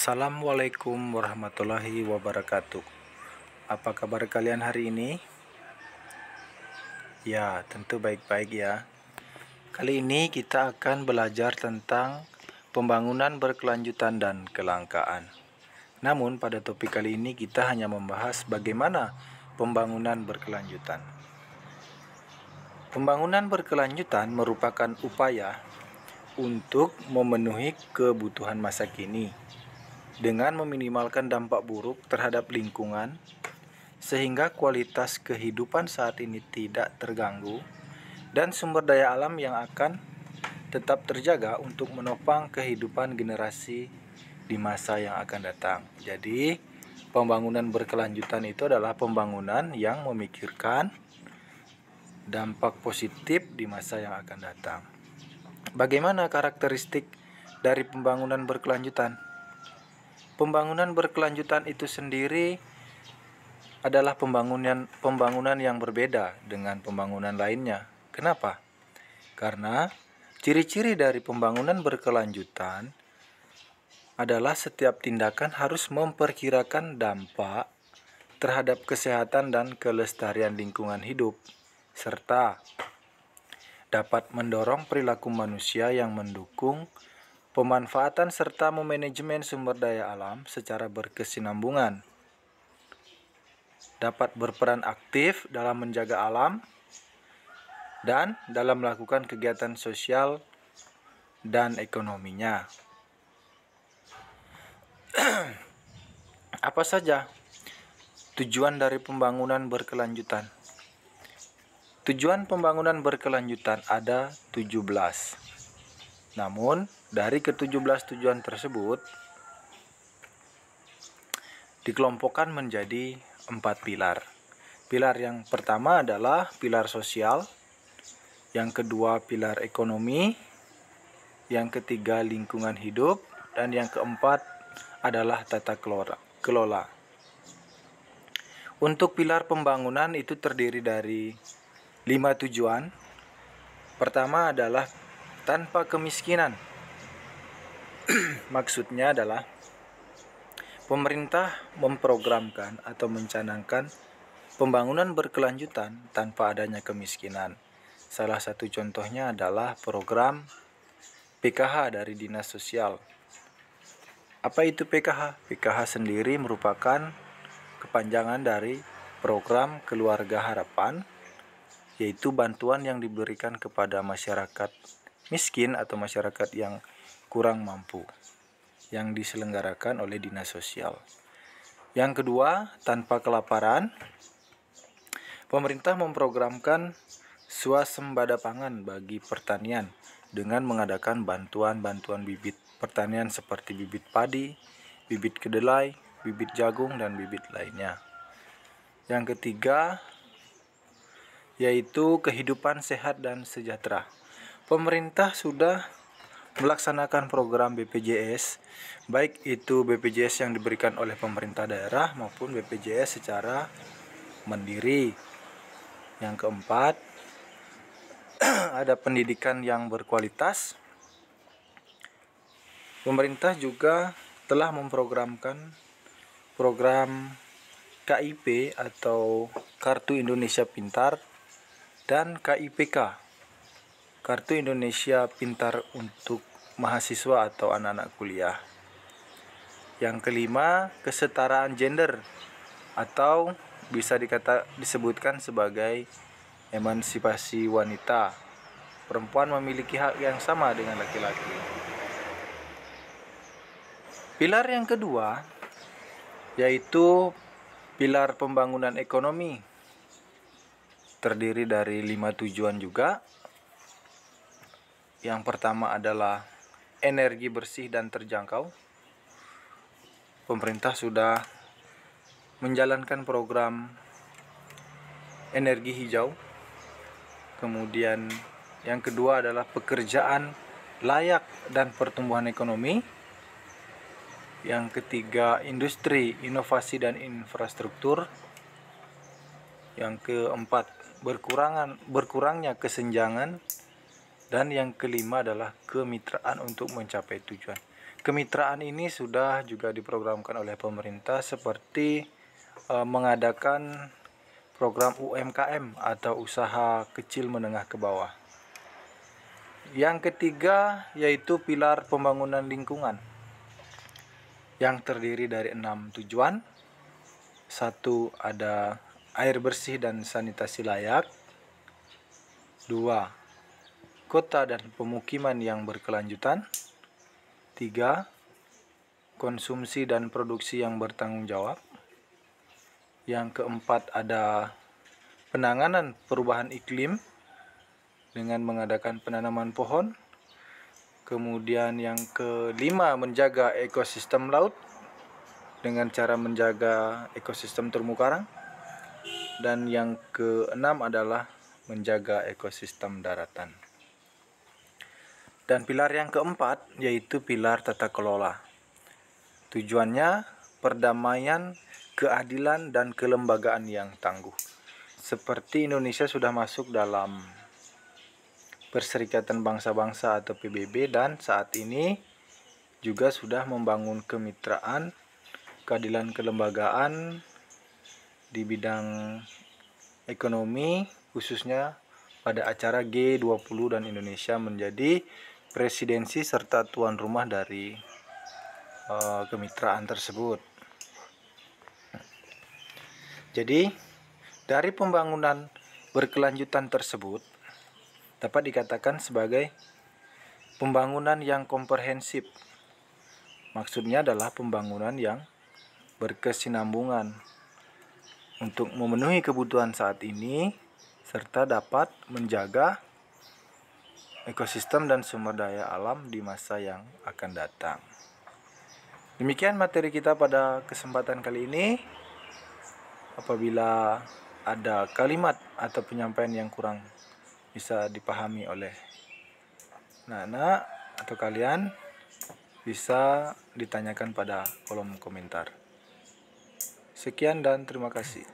Assalamualaikum warahmatullahi wabarakatuh. Apa kabar kalian hari ini? Ya, tentu baik-baik ya. Kali ini kita akan belajar tentang pembangunan berkelanjutan dan kelangkaan. Namun pada topik kali ini kita hanya membahas bagaimana pembangunan berkelanjutan. Pembangunan berkelanjutan merupakan upaya untuk memenuhi kebutuhan masa kini dengan meminimalkan dampak buruk terhadap lingkungan, sehingga kualitas kehidupan saat ini tidak terganggu, dan sumber daya alam yang akan tetap terjaga untuk menopang kehidupan generasi di masa yang akan datang. Jadi, pembangunan berkelanjutan itu adalah pembangunan yang memikirkan dampak positif di masa yang akan datang. Bagaimana karakteristik dari pembangunan berkelanjutan? Pembangunan berkelanjutan itu sendiri adalah pembangunan yang berbeda dengan pembangunan lainnya. Kenapa? Karena ciri-ciri dari pembangunan berkelanjutan adalah setiap tindakan harus memperkirakan dampak terhadap kesehatan dan kelestarian lingkungan hidup, serta dapat mendorong perilaku manusia yang mendukung pemanfaatan serta memanajemen sumber daya alam secara berkesinambungan, dapat berperan aktif dalam menjaga alam dan dalam melakukan kegiatan sosial dan ekonominya. Apa saja tujuan dari pembangunan berkelanjutan? Tujuan pembangunan berkelanjutan ada 17. Namun, dari ke-17 tujuan tersebut dikelompokkan menjadi 4 pilar. Pilar yang pertama adalah pilar sosial, yang kedua pilar ekonomi, yang ketiga lingkungan hidup, dan yang keempat adalah tata kelola. Untuk pilar pembangunan itu terdiri dari 5 tujuan. Pertama adalah tanpa kemiskinan. Maksudnya adalah pemerintah memprogramkan atau mencanangkan pembangunan berkelanjutan tanpa adanya kemiskinan. Salah satu contohnya adalah program PKH dari Dinas Sosial. Apa itu PKH? PKH sendiri merupakan kepanjangan dari Program Keluarga Harapan, yaitu bantuan yang diberikan kepada masyarakat miskin atau masyarakat yang kurang mampu yang diselenggarakan oleh Dinas Sosial. Yang kedua, tanpa kelaparan. Pemerintah memprogramkan swasembada pangan bagi pertanian dengan mengadakan bantuan bibit pertanian seperti bibit padi, bibit kedelai, bibit jagung, dan bibit lainnya. Yang ketiga, yaitu kehidupan sehat dan sejahtera. Pemerintah sudah melaksanakan program BPJS, baik itu BPJS yang diberikan oleh pemerintah daerah maupun BPJS secara mandiri. Yang keempat, ada pendidikan yang berkualitas. Pemerintah juga telah memprogramkan program KIP atau Kartu Indonesia Pintar dan KIPK, Kartu Indonesia Pintar untuk mahasiswa atau anak-anak kuliah. Yang kelima, kesetaraan gender atau bisa disebutkan sebagai emansipasi wanita. Perempuan memiliki hak yang sama dengan laki-laki. Pilar yang kedua yaitu pilar pembangunan ekonomi. Terdiri dari 5 tujuan juga. Yang pertama adalah energi bersih dan terjangkau. Pemerintah sudah menjalankan program energi hijau. Kemudian yang kedua adalah pekerjaan layak dan pertumbuhan ekonomi. Yang ketiga, industri, inovasi dan infrastruktur. Yang keempat, berkurangnya kesenjangan. Dan yang kelima adalah kemitraan untuk mencapai tujuan. kemitraan ini sudah juga diprogramkan oleh pemerintah seperti mengadakan program UMKM atau usaha kecil menengah ke bawah. Yang ketiga yaitu pilar pembangunan lingkungan yang terdiri dari 6 tujuan. 1. Ada air bersih dan sanitasi layak. 2. Kota dan pemukiman yang berkelanjutan. 3. Konsumsi dan produksi yang bertanggung jawab. Yang keempat ada penanganan perubahan iklim dengan mengadakan penanaman pohon. Kemudian yang kelima menjaga ekosistem laut dengan cara menjaga ekosistem terumbu karang. Dan yang keenam adalah menjaga ekosistem daratan. Dan pilar yang keempat yaitu pilar tata kelola. Tujuannya perdamaian, keadilan, dan kelembagaan yang tangguh. Seperti Indonesia sudah masuk dalam Perserikatan Bangsa-Bangsa atau PBB dan saat ini juga sudah membangun kemitraan, keadilan kelembagaan di bidang ekonomi, khususnya pada acara G20 dan Indonesia menjadi presidensi serta tuan rumah dari kemitraan tersebut. Jadi, dari pembangunan berkelanjutan tersebut dapat dikatakan sebagai pembangunan yang komprehensif. Maksudnya adalah pembangunan yang berkesinambungan untuk memenuhi kebutuhan saat ini serta dapat menjaga ekosistem dan sumber daya alam di masa yang akan datang. Demikian materi kita pada kesempatan kali ini. Apabila ada kalimat atau penyampaian yang kurang bisa dipahami oleh anak-anak atau kalian, bisa ditanyakan pada kolom komentar. Sekian dan terima kasih.